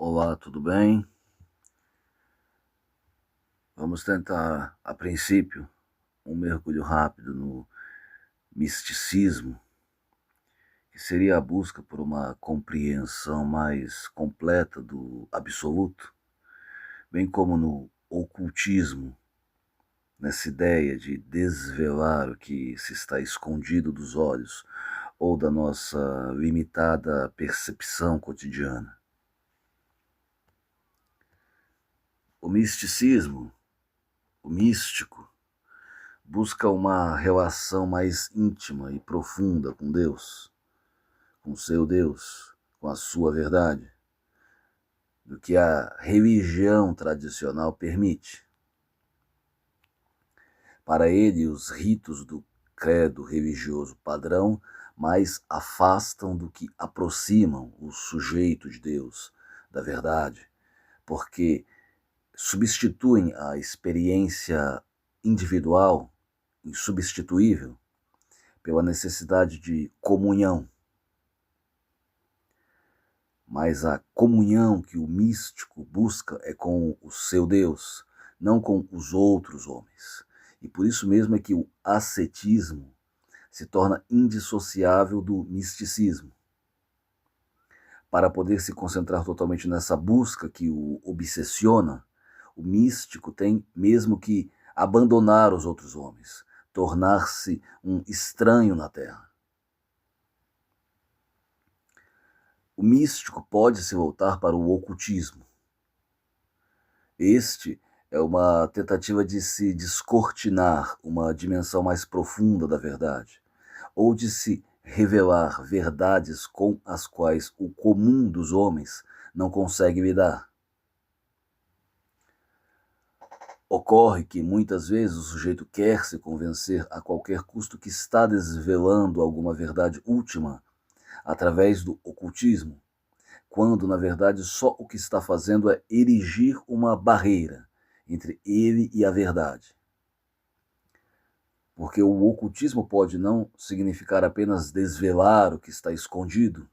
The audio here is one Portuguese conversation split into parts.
Olá, tudo bem? Vamos tentar, a princípio, um mergulho rápido no misticismo, que seria a busca por uma compreensão mais completa do absoluto, bem como no ocultismo, nessa ideia de desvelar o que se está escondido dos olhos ou da nossa limitada percepção cotidiana. O misticismo, o místico, busca uma relação mais íntima e profunda com Deus, com seu Deus, com a sua verdade, do que a religião tradicional permite. Para ele, os ritos do credo religioso padrão mais afastam do que aproximam o sujeito de Deus, da verdade, porque substituem a experiência individual, insubstituível, pela necessidade de comunhão. Mas a comunhão que o místico busca é com o seu Deus, não com os outros homens. E por isso mesmo é que o ascetismo se torna indissociável do misticismo. Para poder se concentrar totalmente nessa busca que o obsessiona, o místico tem mesmo que abandonar os outros homens, tornar-se um estranho na Terra. O místico pode se voltar para o ocultismo. Este é uma tentativa de se descortinar uma dimensão mais profunda da verdade, ou de se revelar verdades com as quais o comum dos homens não consegue lidar. Ocorre que muitas vezes o sujeito quer se convencer a qualquer custo que está desvelando alguma verdade última através do ocultismo, quando, na verdade, só o que está fazendo é erigir uma barreira entre ele e a verdade. Porque o ocultismo pode não significar apenas desvelar o que está escondido,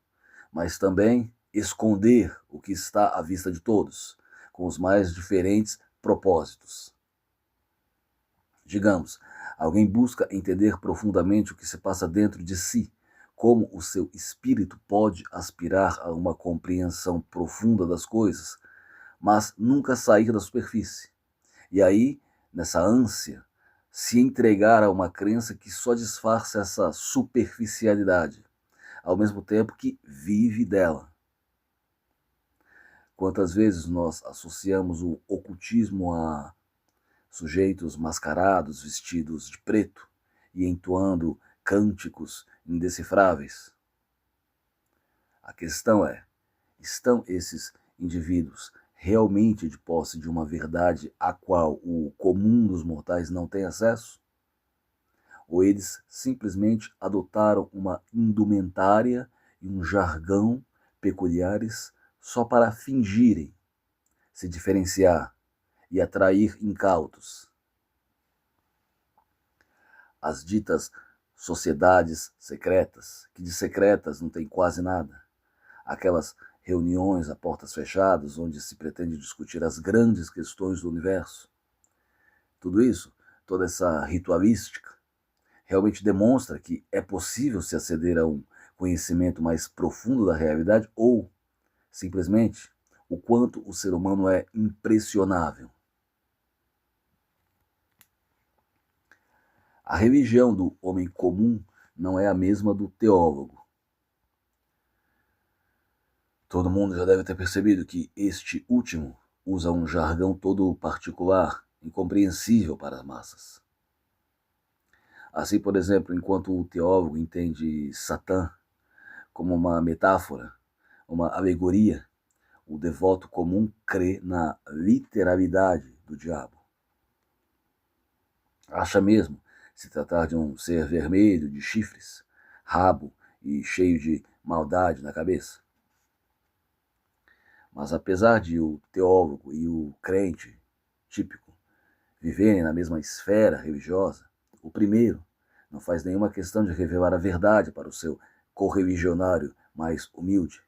mas também esconder o que está à vista de todos, com os mais diferentes propósitos. Digamos, alguém busca entender profundamente o que se passa dentro de si, como o seu espírito pode aspirar a uma compreensão profunda das coisas, mas nunca sair da superfície. E aí, nessa ânsia, se entregar a uma crença que só disfarça essa superficialidade, ao mesmo tempo que vive dela. Quantas vezes nós associamos o ocultismo a sujeitos mascarados, vestidos de preto e entoando cânticos indecifráveis? A questão é, estão esses indivíduos realmente de posse de uma verdade a qual o comum dos mortais não tem acesso? Ou eles simplesmente adotaram uma indumentária e um jargão peculiares só para fingirem se diferenciar e atrair incautos? As ditas sociedades secretas, que de secretas não tem quase nada, aquelas reuniões a portas fechadas onde se pretende discutir as grandes questões do universo. Tudo isso, toda essa ritualística, realmente demonstra que é possível se aceder a um conhecimento mais profundo da realidade ou, simplesmente, o quanto o ser humano é impressionável. A religião do homem comum não é a mesma do teólogo. Todo mundo já deve ter percebido que este último usa um jargão todo particular, incompreensível para as massas. Assim, por exemplo, enquanto o teólogo entende Satã como uma metáfora, uma alegoria, o devoto comum crê na literalidade do diabo. Acha mesmo se tratar de um ser vermelho, de chifres, rabo e cheio de maldade na cabeça. Mas apesar de o teólogo e o crente típico viverem na mesma esfera religiosa, o primeiro não faz nenhuma questão de revelar a verdade para o seu correligionário mais humilde.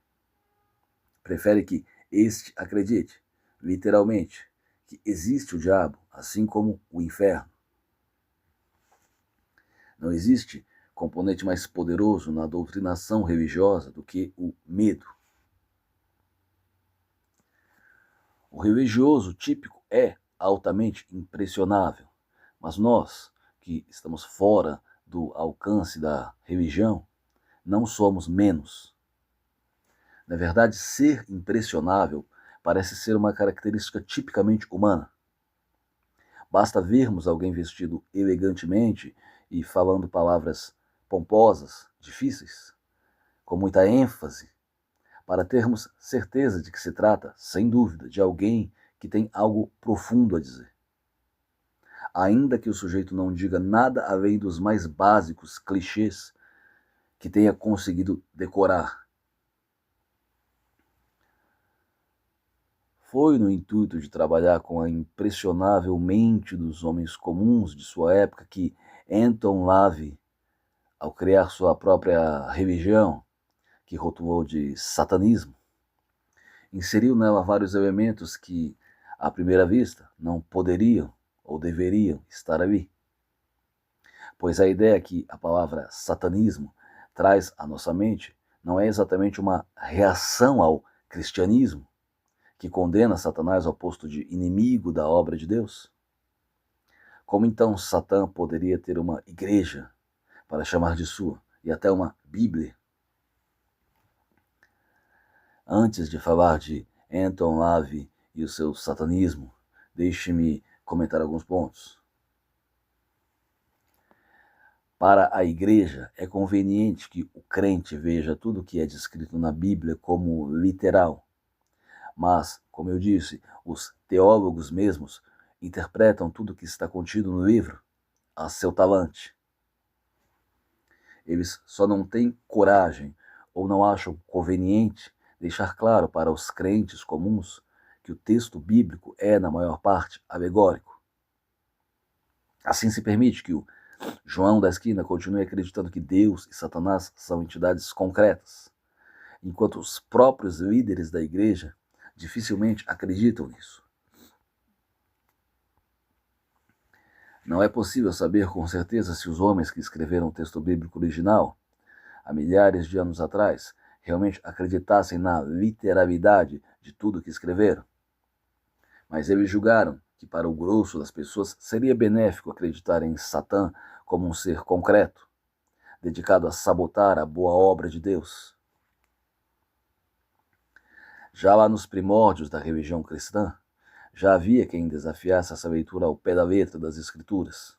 Prefere que Este acredite, literalmente, que existe o diabo, assim como o inferno. Não existe componente mais poderoso na doutrinação religiosa do que o medo. O religioso típico é altamente impressionável, mas nós, que estamos fora do alcance da religião, não somos menos. Na verdade, ser impressionável parece ser uma característica tipicamente humana. Basta vermos alguém vestido elegantemente e falando palavras pomposas, difíceis, com muita ênfase, para termos certeza de que se trata, sem dúvida, de alguém que tem algo profundo a dizer. Ainda que o sujeito não diga nada além dos mais básicos clichês que tenha conseguido decorar. Foi no intuito de trabalhar com a impressionável mente dos homens comuns de sua época que Anton LaVey, ao criar sua própria religião, que rotulou de satanismo, inseriu nela vários elementos que, à primeira vista, não poderiam ou deveriam estar ali. Pois a ideia que a palavra satanismo traz à nossa mente não é exatamente uma reação ao cristianismo, que condena Satanás ao posto de inimigo da obra de Deus? Como então Satã poderia ter uma igreja para chamar de sua, e até uma Bíblia? Antes de falar de Anton LaVey e o seu satanismo, deixe-me comentar alguns pontos. Para a igreja, é conveniente que o crente veja tudo o que é descrito na Bíblia como literal. Mas, como eu disse, os teólogos mesmos interpretam tudo o que está contido no livro a seu talante. Eles só não têm coragem ou não acham conveniente deixar claro para os crentes comuns que o texto bíblico é, na maior parte, alegórico. Assim se permite que o João da esquina continue acreditando que Deus e Satanás são entidades concretas, enquanto os próprios líderes da igreja dificilmente acreditam nisso. Não é possível saber com certeza se os homens que escreveram o texto bíblico original, há milhares de anos atrás, realmente acreditassem na literalidade de tudo que escreveram. Mas eles julgaram que para o grosso das pessoas seria benéfico acreditar em Satã como um ser concreto, dedicado a sabotar a boa obra de Deus. Já lá nos primórdios da religião cristã, já havia quem desafiasse essa leitura ao pé da letra das Escrituras.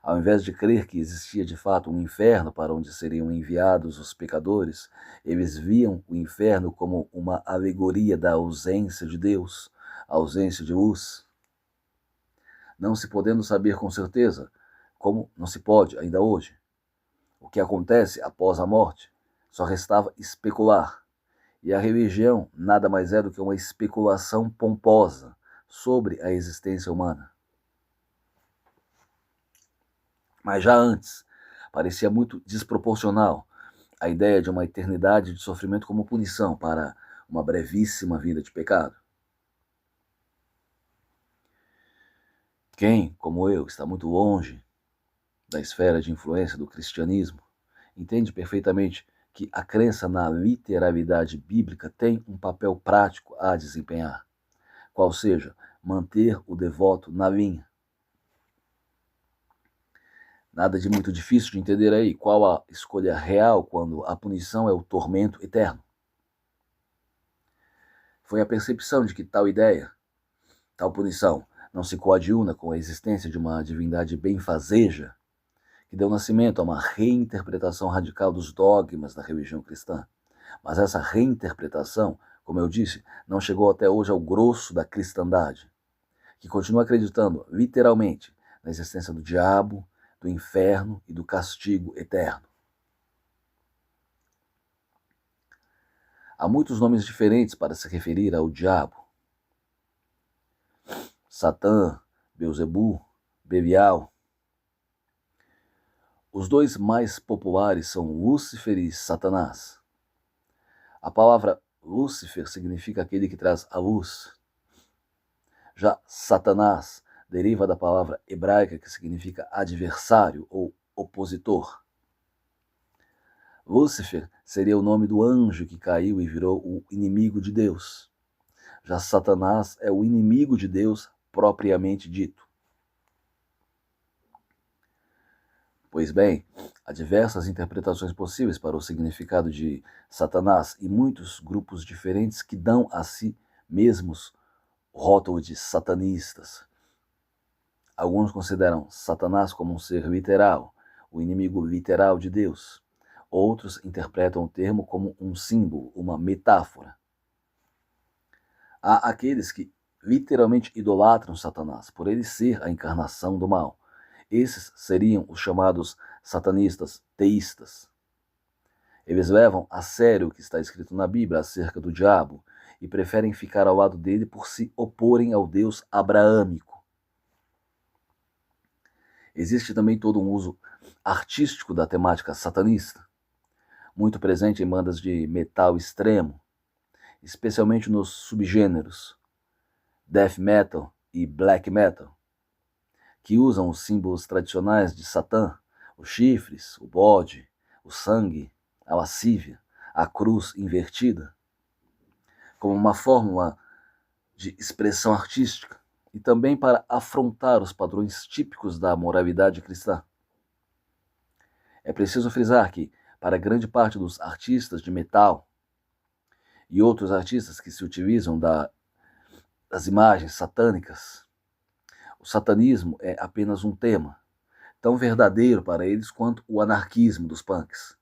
Ao invés de crer que existia de fato um inferno para onde seriam enviados os pecadores, eles viam o inferno como uma alegoria da ausência de Deus, a ausência de luz. Não se podendo saber com certeza, como não se pode ainda hoje, o que acontece após a morte, só restava especular. E a religião nada mais é do que uma especulação pomposa sobre a existência humana. Mas já antes, parecia muito desproporcional a ideia de uma eternidade de sofrimento como punição para uma brevíssima vida de pecado. Quem, como eu, está muito longe da esfera de influência do cristianismo, entende perfeitamente que a crença na literalidade bíblica tem um papel prático a desempenhar, qual seja, manter o devoto na linha. Nada de muito difícil de entender aí qual a escolha real quando a punição é o tormento eterno. Foi a percepção de que tal ideia, tal punição, não se coaduna com a existência de uma divindade benfazeja, que deu nascimento a uma reinterpretação radical dos dogmas da religião cristã. Mas essa reinterpretação, como eu disse, não chegou até hoje ao grosso da cristandade, que continua acreditando, literalmente, na existência do diabo, do inferno e do castigo eterno. Há muitos nomes diferentes para se referir ao diabo. Satã, Beelzebul, Belial. Os dois mais populares são Lúcifer e Satanás. A palavra Lúcifer significa aquele que traz a luz. Já Satanás deriva da palavra hebraica que significa adversário ou opositor. Lúcifer seria o nome do anjo que caiu e virou o inimigo de Deus. Já Satanás é o inimigo de Deus propriamente dito. Pois bem, há diversas interpretações possíveis para o significado de Satanás e muitos grupos diferentes que dão a si mesmos o rótulo de satanistas. Alguns consideram Satanás como um ser literal, o inimigo literal de Deus. Outros interpretam o termo como um símbolo, uma metáfora. Há aqueles que literalmente idolatram Satanás, por ele ser a encarnação do mal. Esses seriam os chamados satanistas teístas. Eles levam a sério o que está escrito na Bíblia acerca do diabo e preferem ficar ao lado dele por se oporem ao Deus abraâmico. Existe também todo um uso artístico da temática satanista, muito presente em bandas de metal extremo, especialmente nos subgêneros death metal e black metal, que usam os símbolos tradicionais de Satã, os chifres, o bode, o sangue, a lascívia, a cruz invertida, como uma fórmula de expressão artística e também para afrontar os padrões típicos da moralidade cristã. É preciso frisar que, para grande parte dos artistas de metal e outros artistas que se utilizam das imagens satânicas, o satanismo é apenas um tema, tão verdadeiro para eles quanto o anarquismo dos punks.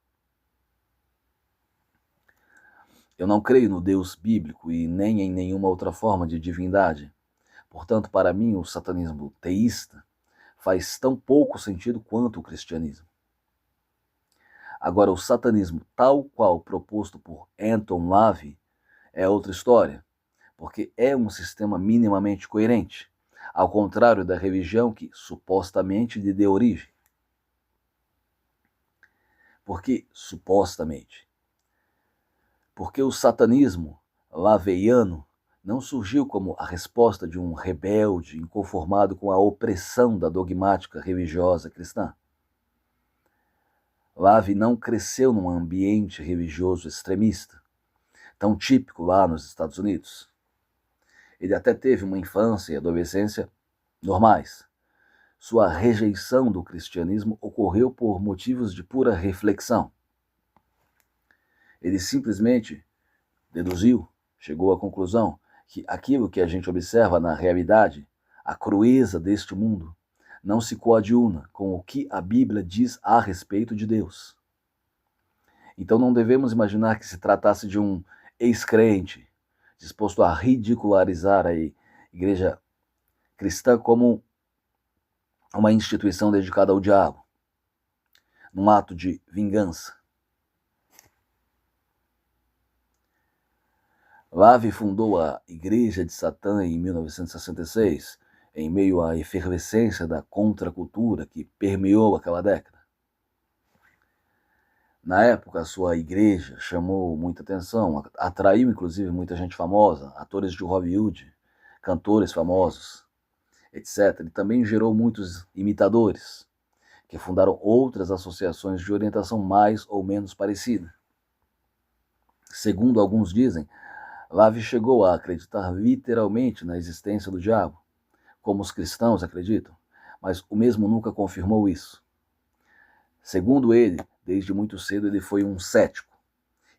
Eu não creio no Deus bíblico e nem em nenhuma outra forma de divindade. Portanto, para mim, o satanismo teísta faz tão pouco sentido quanto o cristianismo. Agora, o satanismo tal qual proposto por Anton LaVey é outra história, porque é um sistema minimamente coerente, ao contrário da religião que supostamente lhe deu origem. Por que supostamente? Porque o satanismo laveiano não surgiu como a resposta de um rebelde inconformado com a opressão da dogmática religiosa cristã. LaVey não cresceu num ambiente religioso extremista, tão típico lá nos Estados Unidos. Ele até teve uma infância e adolescência normais. Sua rejeição do cristianismo ocorreu por motivos de pura reflexão. Ele simplesmente deduziu, chegou à conclusão que aquilo que a gente observa na realidade, a crueza deste mundo, não se coaduna com o que a Bíblia diz a respeito de Deus. Então não devemos imaginar que se tratasse de um ex-crente, disposto a ridicularizar a igreja cristã como uma instituição dedicada ao diabo, num ato de vingança. LaVey fundou a Igreja de Satã em 1966, em meio à efervescência da contracultura que permeou aquela década. Na época, a sua igreja chamou muita atenção, atraiu inclusive muita gente famosa, atores de Hollywood, cantores famosos, etc. E também gerou muitos imitadores, que fundaram outras associações de orientação mais ou menos parecida. Segundo alguns dizem, LaVey chegou a acreditar literalmente na existência do diabo, como os cristãos acreditam, mas o mesmo nunca confirmou isso. Segundo ele, desde muito cedo ele foi um cético,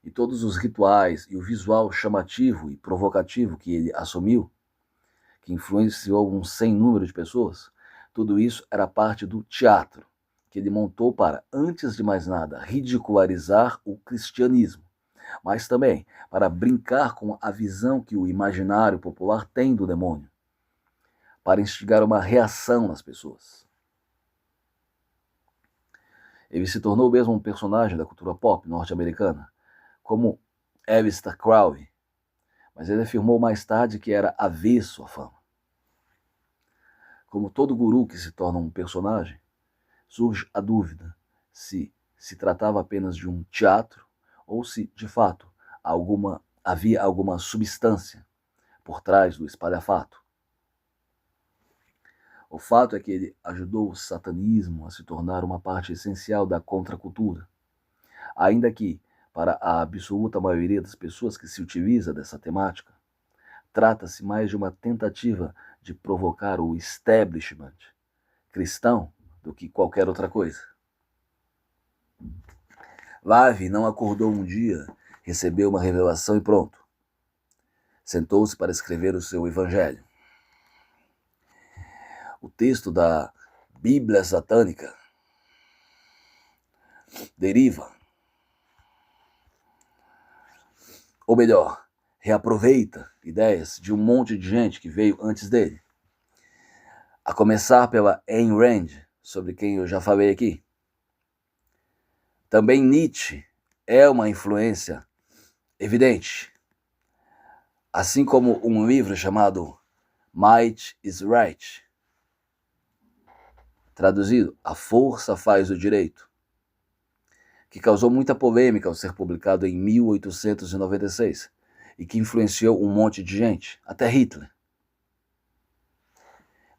e todos os rituais e o visual chamativo e provocativo que ele assumiu, que influenciou um sem número de pessoas, tudo isso era parte do teatro que ele montou para, antes de mais nada, ridicularizar o cristianismo, mas também para brincar com a visão que o imaginário popular tem do demônio, para instigar uma reação nas pessoas. Ele se tornou mesmo um personagem da cultura pop norte-americana, como Aleister Crowley, mas ele afirmou mais tarde que era avesso à fama. Como todo guru que se torna um personagem, surge a dúvida se se tratava apenas de um teatro ou se, de fato, há alguma havia alguma substância por trás do espalhafato. O fato é que ele ajudou o satanismo a se tornar uma parte essencial da contracultura, ainda que, para a absoluta maioria das pessoas que se utiliza dessa temática, trata-se mais de uma tentativa de provocar o establishment cristão do que qualquer outra coisa. Lavi não acordou um dia, recebeu uma revelação e pronto. Sentou-se para escrever o seu evangelho. O texto da Bíblia satânica deriva, ou melhor, reaproveita ideias de um monte de gente que veio antes dele. A começar pela Ayn Rand, sobre quem eu já falei aqui. Também Nietzsche é uma influência evidente, assim como um livro chamado Might is Right, traduzido, A Força Faz o Direito, que causou muita polêmica ao ser publicado em 1896 e que influenciou um monte de gente, até Hitler.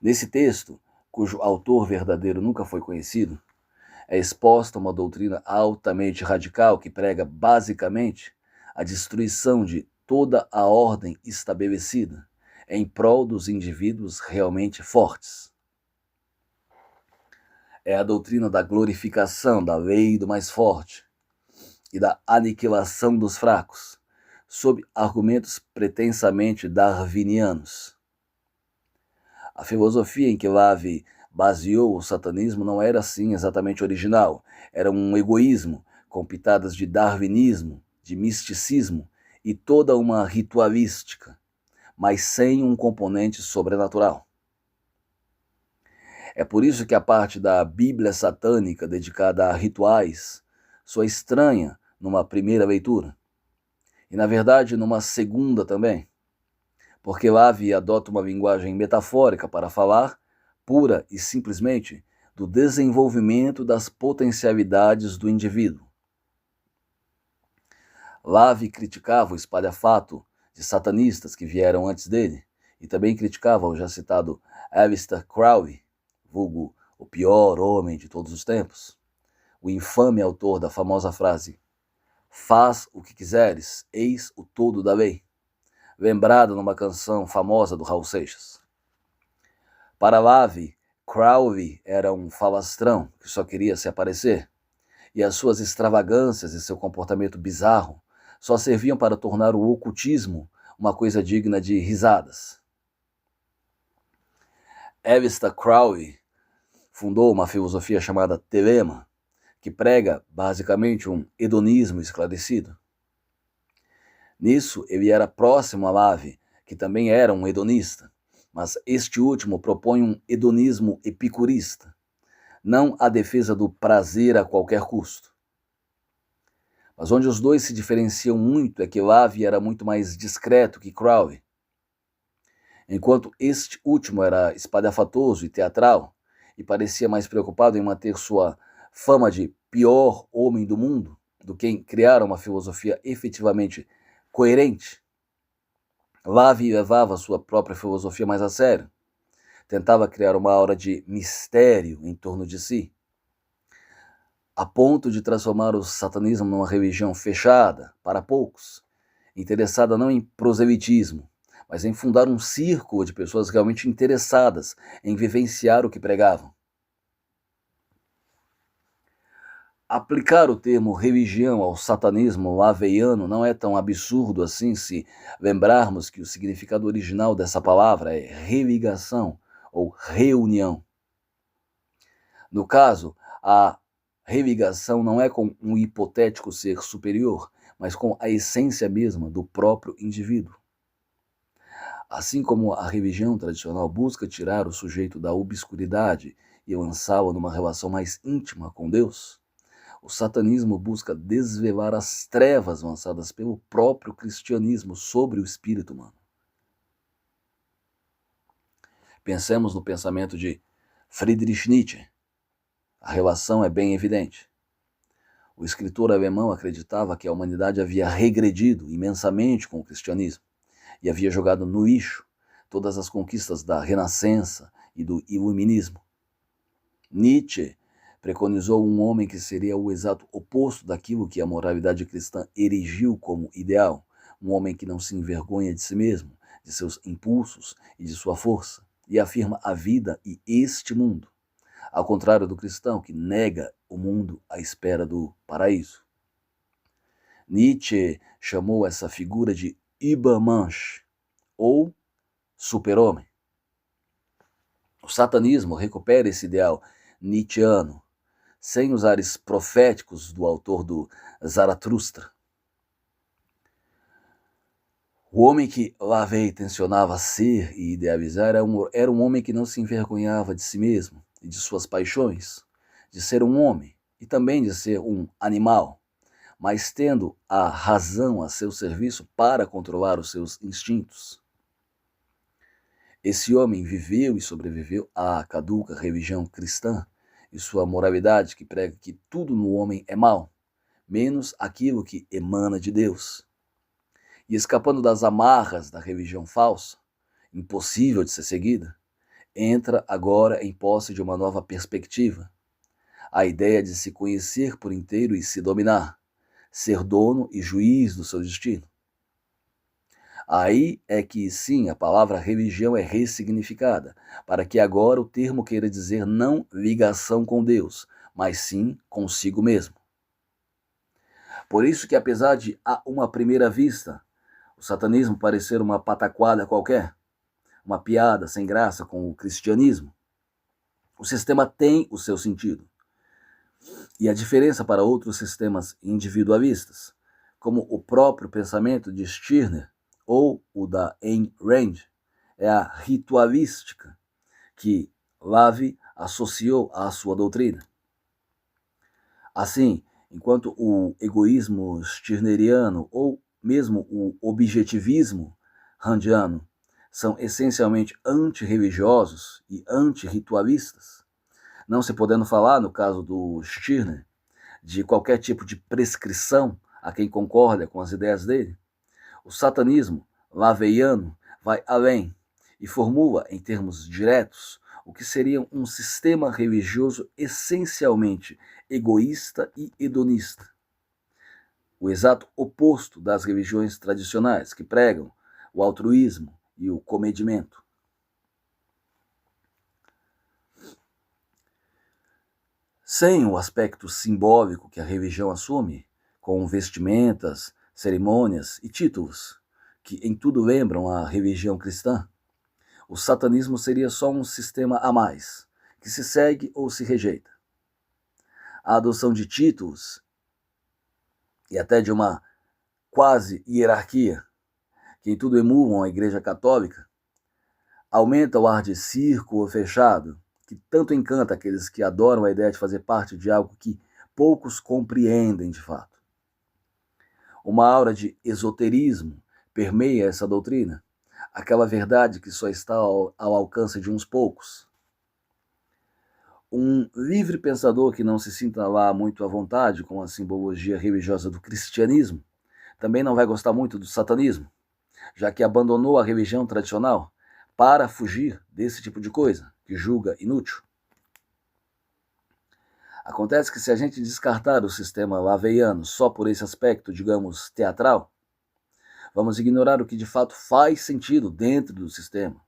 Nesse texto, cujo autor verdadeiro nunca foi conhecido, é exposta uma doutrina altamente radical que prega basicamente a destruição de toda a ordem estabelecida em prol dos indivíduos realmente fortes. É a doutrina da glorificação da lei do mais forte e da aniquilação dos fracos, sob argumentos pretensamente darwinianos. A filosofia em que Lavi baseou o satanismo não era assim exatamente original, era um egoísmo com pitadas de darwinismo, de misticismo e toda uma ritualística, mas sem um componente sobrenatural. É por isso que a parte da Bíblia satânica dedicada a rituais soa estranha numa primeira leitura, e na verdade numa segunda também, porque Lavi adota uma linguagem metafórica para falar, pura e simplesmente, do desenvolvimento das potencialidades do indivíduo. Lavi criticava o espalhafato de satanistas que vieram antes dele, e também criticava o já citado Aleister Crowley, vulgo o pior homem de todos os tempos, o infame autor da famosa frase "Faz o que quiseres, eis o todo da lei", lembrado numa canção famosa do Raul Seixas. Para Lavi, Crowley era um falastrão que só queria se aparecer, e as suas extravagâncias e seu comportamento bizarro só serviam para tornar o ocultismo uma coisa digna de risadas. Aleister Crowley fundou uma filosofia chamada Telema, que prega basicamente um hedonismo esclarecido. Nisso, ele era próximo a Lavi, que também era um hedonista, mas este último propõe um hedonismo epicurista, não a defesa do prazer a qualquer custo. Mas onde os dois se diferenciam muito é que Lavi era muito mais discreto que Crowley. Enquanto este último era espalhafatoso e teatral, e parecia mais preocupado em manter sua fama de pior homem do mundo do que em criar uma filosofia efetivamente coerente, Lavi levava sua própria filosofia mais a sério. Tentava criar uma aura de mistério em torno de si, a ponto de transformar o satanismo numa religião fechada para poucos, interessada não em proselitismo, mas em fundar um círculo de pessoas realmente interessadas em vivenciar o que pregavam. Aplicar o termo religião ao satanismo laveiano não é tão absurdo assim se lembrarmos que o significado original dessa palavra é religação ou reunião. No caso, a religação não é com um hipotético ser superior, mas com a essência mesma do próprio indivíduo. Assim como a religião tradicional busca tirar o sujeito da obscuridade e lançá-lo numa relação mais íntima com Deus, o satanismo busca desvelar as trevas lançadas pelo próprio cristianismo sobre o espírito humano. Pensemos no pensamento de Friedrich Nietzsche. A relação é bem evidente. O escritor alemão acreditava que a humanidade havia regredido imensamente com o cristianismo e havia jogado no lixo todas as conquistas da Renascença e do Iluminismo. Nietzsche preconizou um homem que seria o exato oposto daquilo que a moralidade cristã erigiu como ideal, um homem que não se envergonha de si mesmo, de seus impulsos e de sua força, e afirma a vida e este mundo, ao contrário do cristão que nega o mundo à espera do paraíso. Nietzsche chamou essa figura de Übermensch, ou super-homem. O satanismo recupera esse ideal nietzscheano, sem os ares proféticos do autor do Zaratustra. O homem que Lavey tensionava ser e idealizar era um homem que não se envergonhava de si mesmo e de suas paixões, de ser um homem e também de ser um animal, mas tendo a razão a seu serviço para controlar os seus instintos. Esse homem viveu e sobreviveu à caduca religião cristã e sua moralidade que prega que tudo no homem é mal, menos aquilo que emana de Deus. E escapando das amarras da religião falsa, impossível de ser seguida, entra agora em posse de uma nova perspectiva, a ideia de se conhecer por inteiro e se dominar, ser dono e juiz do seu destino. Aí é que sim, a palavra religião é ressignificada, para que agora o termo queira dizer não ligação com Deus, mas sim consigo mesmo. Por isso que apesar de a uma primeira vista, o satanismo parecer uma pataquada qualquer, uma piada sem graça com o cristianismo, o sistema tem o seu sentido. E a diferença para outros sistemas individualistas, como o próprio pensamento de Stirner ou o da Ayn Rand, é a ritualística que Lavey associou à sua doutrina. Assim, enquanto o egoísmo stirneriano ou mesmo o objetivismo randiano são essencialmente antirreligiosos e antirritualistas, não se podendo falar, no caso do Stirner, de qualquer tipo de prescrição a quem concorda com as ideias dele, o satanismo laveiano vai além e formula, em termos diretos, o que seria um sistema religioso essencialmente egoísta e hedonista. O exato oposto das religiões tradicionais, que pregam o altruísmo e o comedimento. Sem o aspecto simbólico que a religião assume, com vestimentas, cerimônias e títulos, que em tudo lembram a religião cristã, o satanismo seria só um sistema a mais, que se segue ou se rejeita. A adoção de títulos e até de uma quase hierarquia, que em tudo emulam a Igreja Católica, aumenta o ar de círculo fechado, que tanto encanta aqueles que adoram a ideia de fazer parte de algo que poucos compreendem de fato. Uma aura de esoterismo permeia essa doutrina, aquela verdade que só está ao alcance de uns poucos. Um livre pensador que não se sinta lá muito à vontade com a simbologia religiosa do cristianismo também não vai gostar muito do satanismo, já que abandonou a religião tradicional para fugir desse tipo de coisa, que julga inútil. Acontece que se a gente descartar o sistema laveiano só por esse aspecto, digamos, teatral, vamos ignorar o que de fato faz sentido dentro do sistema,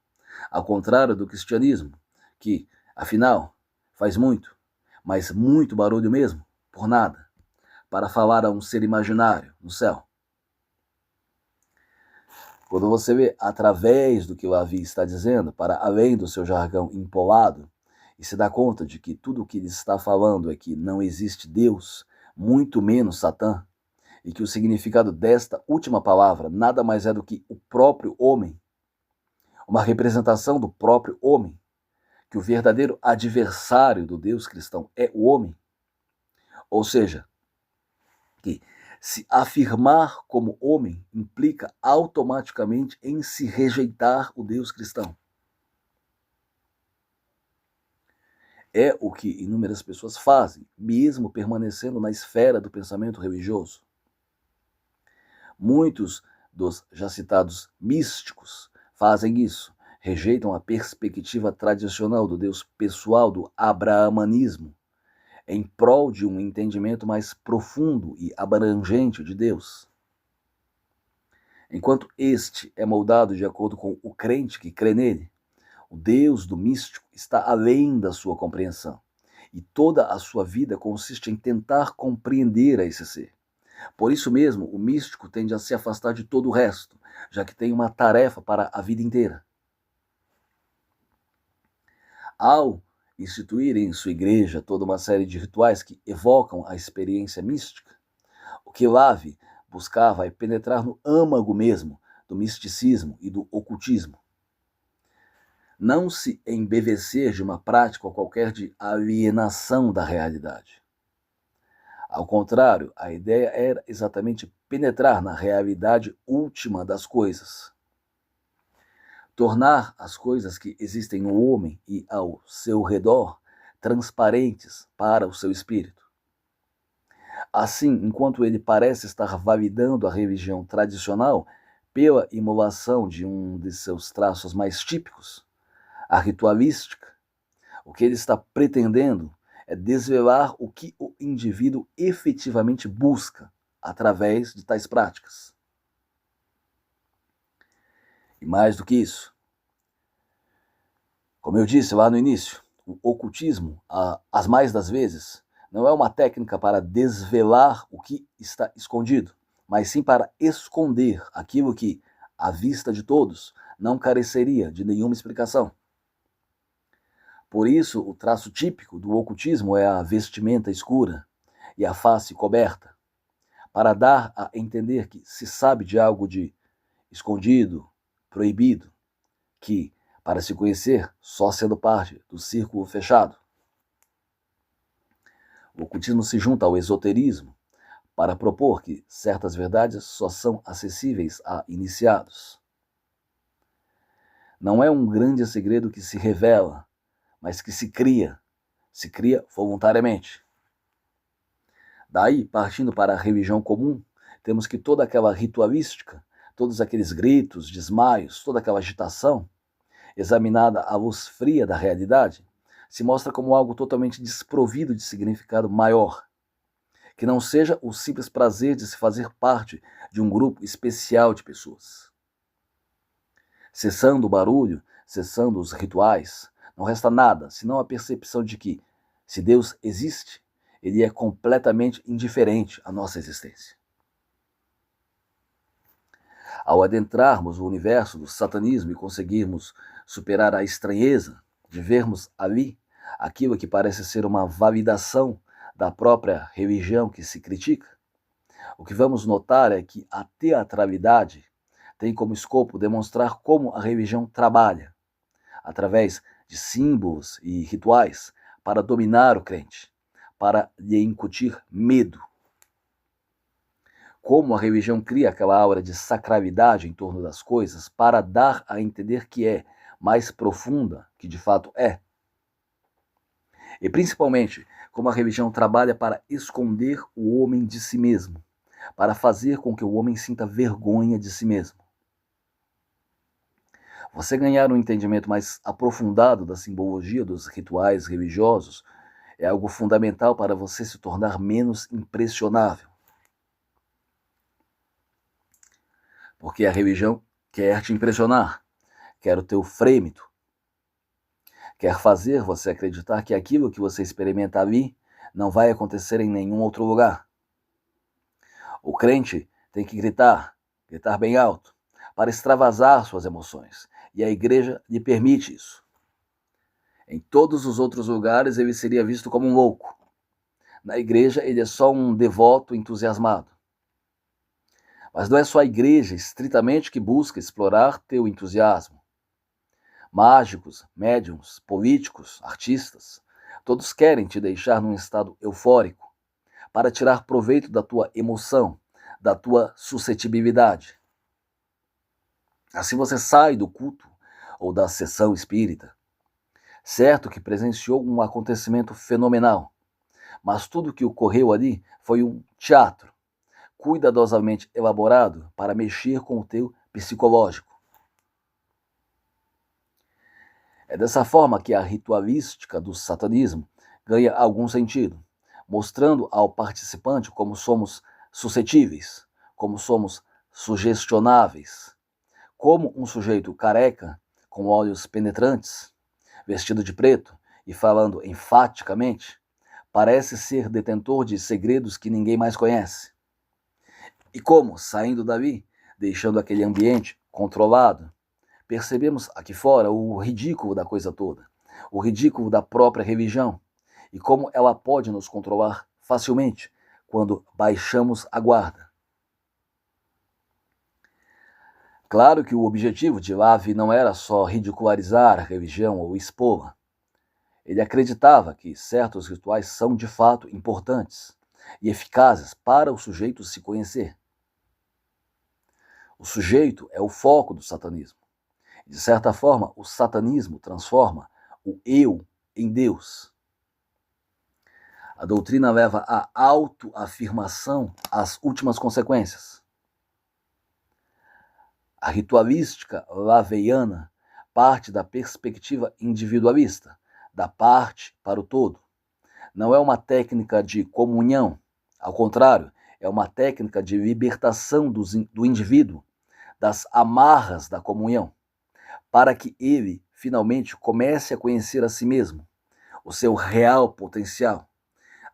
ao contrário do cristianismo, que, afinal, faz muito, mas muito barulho mesmo, por nada, para falar a um ser imaginário no céu. Quando você vê através do que Lavey está dizendo, para além do seu jargão empolado, e se dá conta de que tudo o que ele está falando é que não existe Deus, muito menos Satã, e que o significado desta última palavra nada mais é do que o próprio homem, uma representação do próprio homem, que o verdadeiro adversário do Deus cristão é o homem, ou seja, que se afirmar como homem implica automaticamente em se rejeitar o Deus cristão. É o que inúmeras pessoas fazem, mesmo permanecendo na esfera do pensamento religioso. Muitos dos já citados místicos fazem isso, rejeitam a perspectiva tradicional do Deus pessoal do abrahamanismo, em prol de um entendimento mais profundo e abrangente de Deus. Enquanto este é moldado de acordo com o crente que crê nele, o Deus do místico está além da sua compreensão, e toda a sua vida consiste em tentar compreender a esse ser. Por isso mesmo, o místico tende a se afastar de todo o resto, já que tem uma tarefa para a vida inteira. Ao instituir em sua igreja toda uma série de rituais que evocam a experiência mística, o que Lave buscava é penetrar no âmago mesmo do misticismo e do ocultismo. Não se embevecer de uma prática ou qualquer de alienação da realidade. Ao contrário, a ideia era exatamente penetrar na realidade última das coisas. Tornar as coisas que existem no homem e ao seu redor transparentes para o seu espírito. Assim, enquanto ele parece estar validando a religião tradicional pela imolação de um de seus traços mais típicos, a ritualística, o que ele está pretendendo é desvelar o que o indivíduo efetivamente busca através de tais práticas. E mais do que isso, como eu disse lá no início, o ocultismo, as mais das vezes, não é uma técnica para desvelar o que está escondido, mas sim para esconder aquilo que, à vista de todos, não careceria de nenhuma explicação. Por isso, o traço típico do ocultismo é a vestimenta escura e a face coberta, para dar a entender que se sabe de algo de escondido, proibido, que, para se conhecer, só sendo parte do círculo fechado. O ocultismo se junta ao esoterismo para propor que certas verdades só são acessíveis a iniciados. Não é um grande segredo que se revela, mas que se cria voluntariamente. Daí, partindo para a religião comum, temos que toda aquela ritualística, todos aqueles gritos, desmaios, toda aquela agitação, examinada à luz fria da realidade, se mostra como algo totalmente desprovido de significado maior, que não seja o simples prazer de se fazer parte de um grupo especial de pessoas. Cessando o barulho, cessando os rituais, não resta nada, senão a percepção de que, se Deus existe, ele é completamente indiferente à nossa existência. Ao adentrarmos o universo do satanismo e conseguirmos superar a estranheza de vermos ali aquilo que parece ser uma validação da própria religião que se critica, o que vamos notar é que a teatralidade tem como escopo demonstrar como a religião trabalha, através de símbolos e rituais, para dominar o crente, para lhe incutir medo. Como a religião cria aquela aura de sacralidade em torno das coisas para dar a entender que é mais profunda que de fato é. E principalmente, como a religião trabalha para esconder o homem de si mesmo, para fazer com que o homem sinta vergonha de si mesmo. Você ganhar um entendimento mais aprofundado da simbologia dos rituais religiosos é algo fundamental para você se tornar menos impressionável. Porque a religião quer te impressionar, quer o teu frêmito, quer fazer você acreditar que aquilo que você experimenta ali não vai acontecer em nenhum outro lugar. O crente tem que gritar bem alto, para extravasar suas emoções, e a igreja lhe permite isso. Em todos os outros lugares ele seria visto como um louco. Na igreja ele é só um devoto entusiasmado. Mas não é só a igreja estritamente que busca explorar teu entusiasmo. Mágicos, médiums, políticos, artistas, todos querem te deixar num estado eufórico, para tirar proveito da tua emoção, da tua suscetibilidade. Assim você sai do culto ou da sessão espírita, Certo que presenciou um acontecimento fenomenal, mas tudo que ocorreu ali foi um teatro, cuidadosamente elaborado para mexer com o teu psicológico. É dessa forma que a ritualística do satanismo ganha algum sentido, mostrando ao participante como somos suscetíveis, como somos sugestionáveis, como um sujeito careca, com olhos penetrantes, vestido de preto e falando enfaticamente, parece ser detentor de segredos que ninguém mais conhece. E como, saindo dali, deixando aquele ambiente controlado, percebemos aqui fora o ridículo da coisa toda, o ridículo da própria religião, e como ela pode nos controlar facilmente quando baixamos a guarda. Claro que o objetivo de Lave não era só ridicularizar a religião ou expô-la. Ele acreditava que certos rituais são de fato importantes e eficazes para o sujeito se conhecer. O sujeito é o foco do satanismo. De certa forma, o satanismo transforma o eu em Deus. A doutrina leva a autoafirmação às últimas consequências. A ritualística laveiana parte da perspectiva individualista, da parte para o todo. Não é uma técnica de comunhão, ao contrário, é uma técnica de libertação do indivíduo das amarras da comunhão, para que ele finalmente comece a conhecer a si mesmo, o seu real potencial,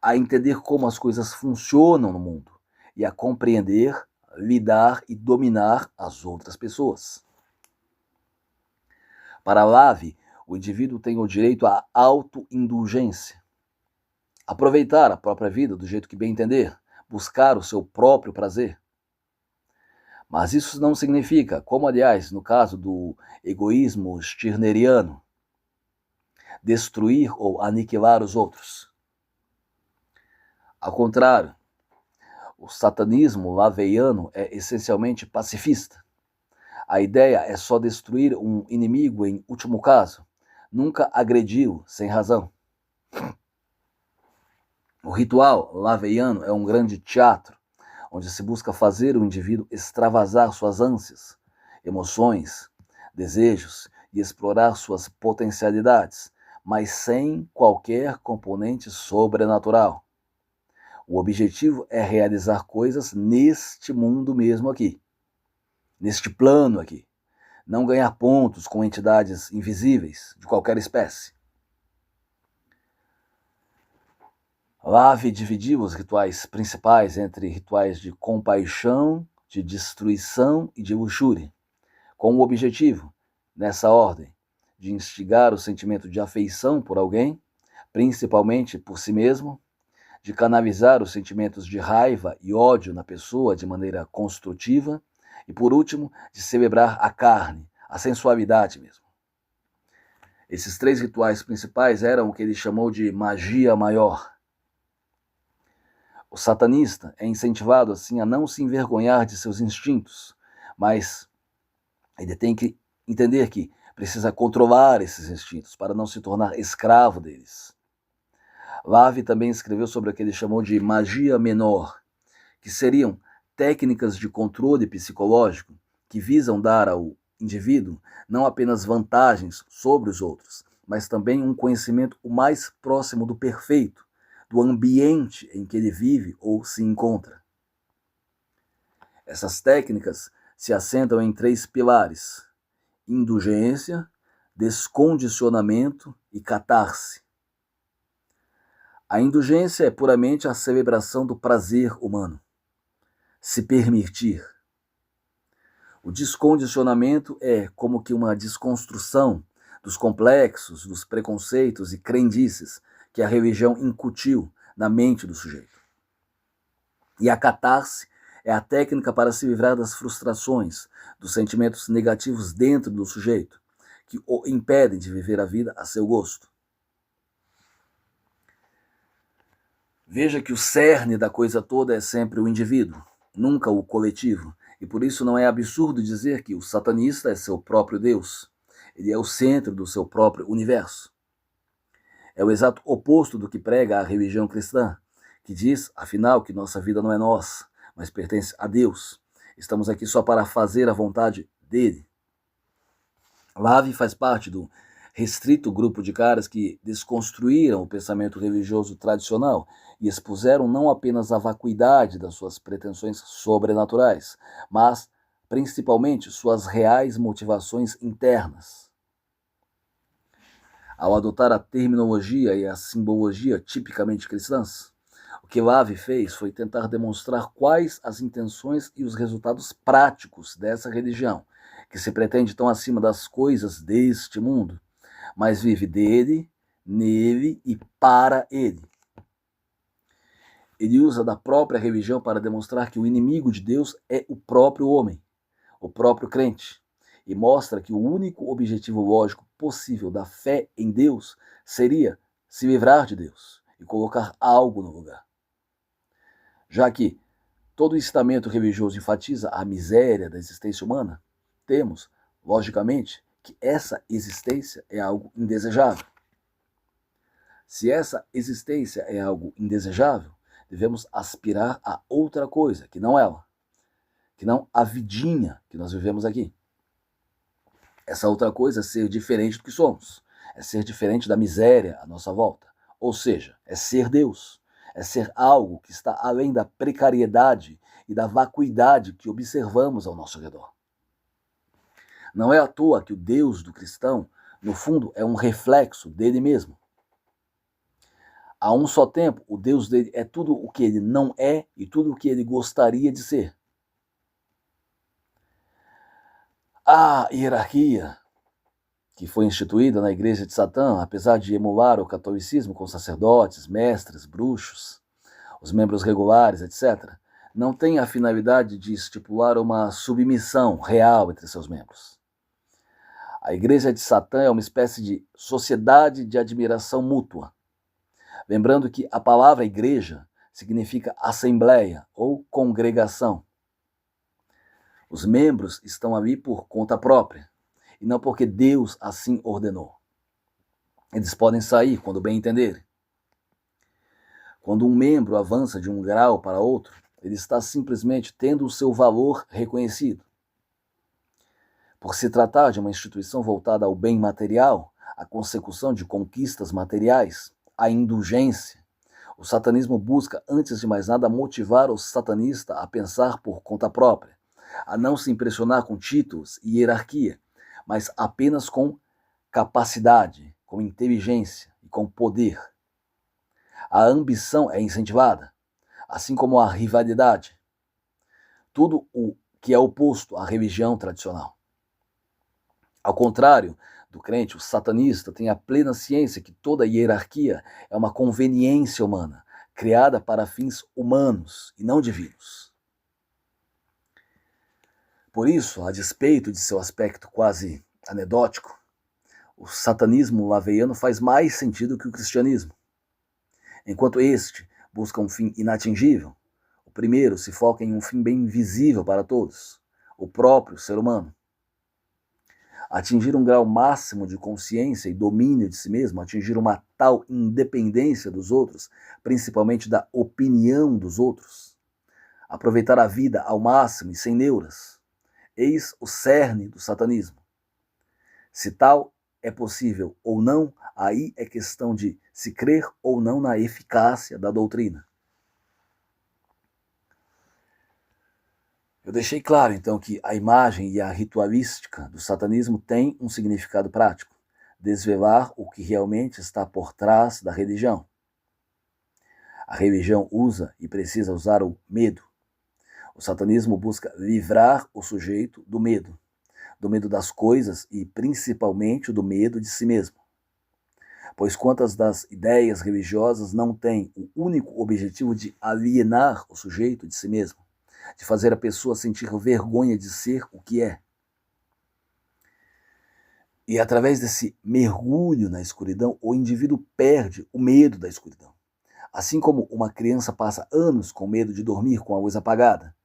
a entender como as coisas funcionam no mundo e a compreender, lidar e dominar as outras pessoas. Para Lave, o indivíduo tem o direito à autoindulgência, aproveitar a própria vida do jeito que bem entender, buscar o seu próprio prazer. Mas isso não significa, como aliás no caso do egoísmo stirneriano, destruir ou aniquilar os outros. Ao contrário, o satanismo laveiano é essencialmente pacifista. A ideia é só destruir um inimigo em último caso, nunca agredi-lo sem razão. O ritual laveiano é um grande teatro, onde se busca fazer o indivíduo extravasar suas ânsias, emoções, desejos e explorar suas potencialidades, mas sem qualquer componente sobrenatural. O objetivo é realizar coisas neste mundo mesmo aqui, neste plano aqui. Não ganhar pontos com entidades invisíveis de qualquer espécie. Lave dividiu os rituais principais entre rituais de compaixão, de destruição e de luxúria, com o objetivo, nessa ordem, de instigar o sentimento de afeição por alguém, principalmente por si mesmo, de canalizar os sentimentos de raiva e ódio na pessoa de maneira construtiva e, por último, de celebrar a carne, a sensualidade mesmo. Esses três rituais principais eram o que ele chamou de magia maior. O satanista é incentivado assim a não se envergonhar de seus instintos, mas ele tem que entender que precisa controlar esses instintos para não se tornar escravo deles. Lave também escreveu sobre o que ele chamou de magia menor, que seriam técnicas de controle psicológico que visam dar ao indivíduo não apenas vantagens sobre os outros, mas também um conhecimento o mais próximo do perfeito, do ambiente em que ele vive ou se encontra. Essas técnicas se assentam em três pilares: indulgência, descondicionamento e catarse. A indulgência é puramente a celebração do prazer humano, se permitir. O descondicionamento é como que uma desconstrução dos complexos, dos preconceitos e crendices que a religião incutiu na mente do sujeito. E a catarse é a técnica para se livrar das frustrações, dos sentimentos negativos dentro do sujeito, que o impedem de viver a vida a seu gosto. Veja que o cerne da coisa toda é sempre o indivíduo, nunca o coletivo, e por isso não é absurdo dizer que o satanista é seu próprio Deus. Ele é o centro do seu próprio universo. É o exato oposto do que prega a religião cristã, que diz, afinal, que nossa vida não é nossa, mas pertence a Deus. Estamos aqui só para fazer a vontade dele. Lavie faz parte do restrito grupo de caras que desconstruíram o pensamento religioso tradicional e expuseram não apenas a vacuidade das suas pretensões sobrenaturais, mas principalmente suas reais motivações internas. Ao adotar a terminologia e a simbologia tipicamente cristãs, o que Lavie fez foi tentar demonstrar quais as intenções e os resultados práticos dessa religião, que se pretende tão acima das coisas deste mundo, mas vive dele, nele e para ele. Ele usa da própria religião para demonstrar que o inimigo de Deus é o próprio homem, o próprio crente, e mostra que o único objetivo lógico possível da fé em Deus seria se livrar de Deus e colocar algo no lugar. Já que todo ensinamento religioso enfatiza a miséria da existência humana, temos, logicamente, que essa existência é algo indesejável. Se essa existência é algo indesejável, devemos aspirar a outra coisa, que não ela, que não a vidinha que nós vivemos aqui. Essa outra coisa é ser diferente do que somos, é ser diferente da miséria à nossa volta, ou seja, é ser Deus, é ser algo que está além da precariedade e da vacuidade que observamos ao nosso redor. Não é à toa que o Deus do cristão, no fundo, é um reflexo dele mesmo. A um só tempo, o Deus dele é tudo o que ele não é e tudo o que ele gostaria de ser. A hierarquia que foi instituída na Igreja de Satã, apesar de emular o catolicismo com sacerdotes, mestres, bruxos, os membros regulares, etc., não tem a finalidade de estipular uma submissão real entre seus membros. A Igreja de Satã é uma espécie de sociedade de admiração mútua. Lembrando que a palavra igreja significa assembleia ou congregação. Os membros estão ali por conta própria, e não porque Deus assim ordenou. Eles podem sair quando bem entenderem. Quando um membro avança de um grau para outro, ele está simplesmente tendo o seu valor reconhecido. Por se tratar de uma instituição voltada ao bem material, à consecução de conquistas materiais, à indulgência, o satanismo busca, antes de mais nada, motivar o satanista a pensar por conta própria, a não se impressionar com títulos e hierarquia, mas apenas com capacidade, com inteligência e com poder. A ambição é incentivada, assim como a rivalidade. Tudo o que é oposto à religião tradicional. Ao contrário do crente, o satanista tem a plena ciência que toda hierarquia é uma conveniência humana, criada para fins humanos e não divinos. Por isso, a despeito de seu aspecto quase anedótico, o satanismo laveiano faz mais sentido que o cristianismo. Enquanto este busca um fim inatingível, o primeiro se foca em um fim bem visível para todos, o próprio ser humano. Atingir um grau máximo de consciência e domínio de si mesmo, atingir uma tal independência dos outros, principalmente da opinião dos outros, aproveitar a vida ao máximo e sem neuras, eis o cerne do satanismo. Se tal é possível ou não, aí é questão de se crer ou não na eficácia da doutrina. Eu deixei claro, então, que a imagem e a ritualística do satanismo têm um significado prático, desvelar o que realmente está por trás da religião. A religião usa e precisa usar o medo. O satanismo busca livrar o sujeito do medo das coisas e principalmente do medo de si mesmo. Pois quantas das ideias religiosas não têm o único objetivo de alienar o sujeito de si mesmo, de fazer a pessoa sentir vergonha de ser o que é. E através desse mergulho na escuridão, o indivíduo perde o medo da escuridão. Assim como uma criança passa anos com medo de dormir com a luz apagada,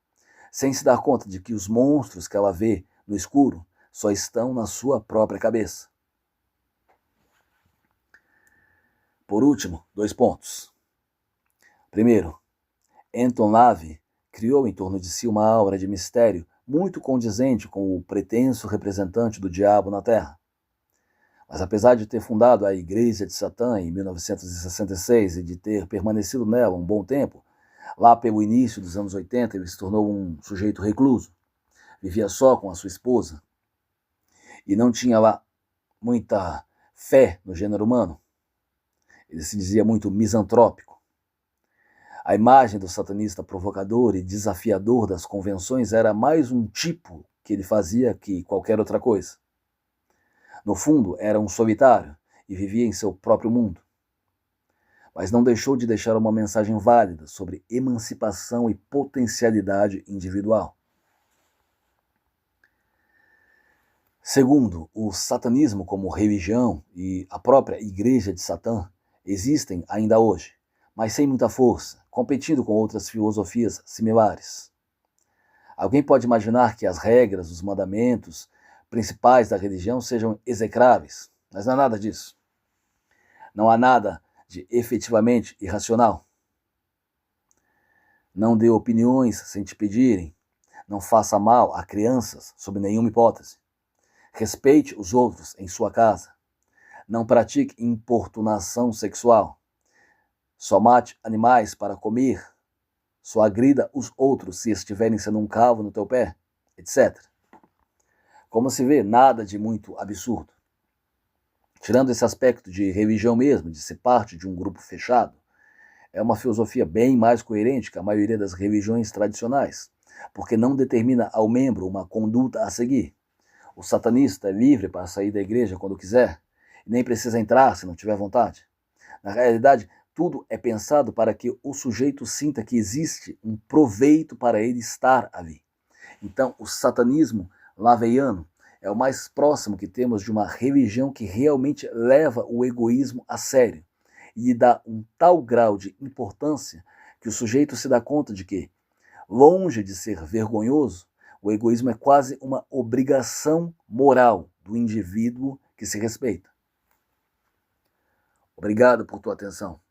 sem se dar conta de que os monstros que ela vê no escuro só estão na sua própria cabeça. Por último, 2 pontos. Primeiro, Anton LaVey criou em torno de si uma aura de mistério muito condizente com o pretenso representante do diabo na Terra. Mas apesar de ter fundado a Igreja de Satã em 1966 e de ter permanecido nela um bom tempo, lá pelo início dos anos 80 ele se tornou um sujeito recluso, vivia só com a sua esposa e não tinha lá muita fé no gênero humano. Ele se dizia muito misantrópico. A imagem do satanista provocador e desafiador das convenções era mais um tipo que ele fazia que qualquer outra coisa. No fundo, era um solitário e vivia em seu próprio mundo. Mas não deixou de deixar uma mensagem válida sobre emancipação e potencialidade individual. Segundo, o satanismo como religião e a própria Igreja de Satã existem ainda hoje, mas sem muita força, competindo com outras filosofias similares. Alguém pode imaginar que as regras, os mandamentos principais da religião sejam execráveis, mas não há nada disso. Não há nada de efetivamente irracional. Não dê opiniões sem te pedirem. Não faça mal a crianças sob nenhuma hipótese. Respeite os outros em sua casa. Não pratique importunação sexual. Só mate animais para comer. Só agrida os outros se estiverem sendo um cavo no teu pé, etc. Como se vê, nada de muito absurdo. Tirando esse aspecto de religião mesmo, de ser parte de um grupo fechado, é uma filosofia bem mais coerente que a maioria das religiões tradicionais, porque não determina ao membro uma conduta a seguir. O satanista é livre para sair da igreja quando quiser, e nem precisa entrar se não tiver vontade. Na realidade, tudo é pensado para que o sujeito sinta que existe um proveito para ele estar ali. Então, o satanismo laveiano é o mais próximo que temos de uma religião que realmente leva o egoísmo a sério e lhe dá um tal grau de importância que o sujeito se dá conta de que, longe de ser vergonhoso, o egoísmo é quase uma obrigação moral do indivíduo que se respeita. Obrigado por tua atenção.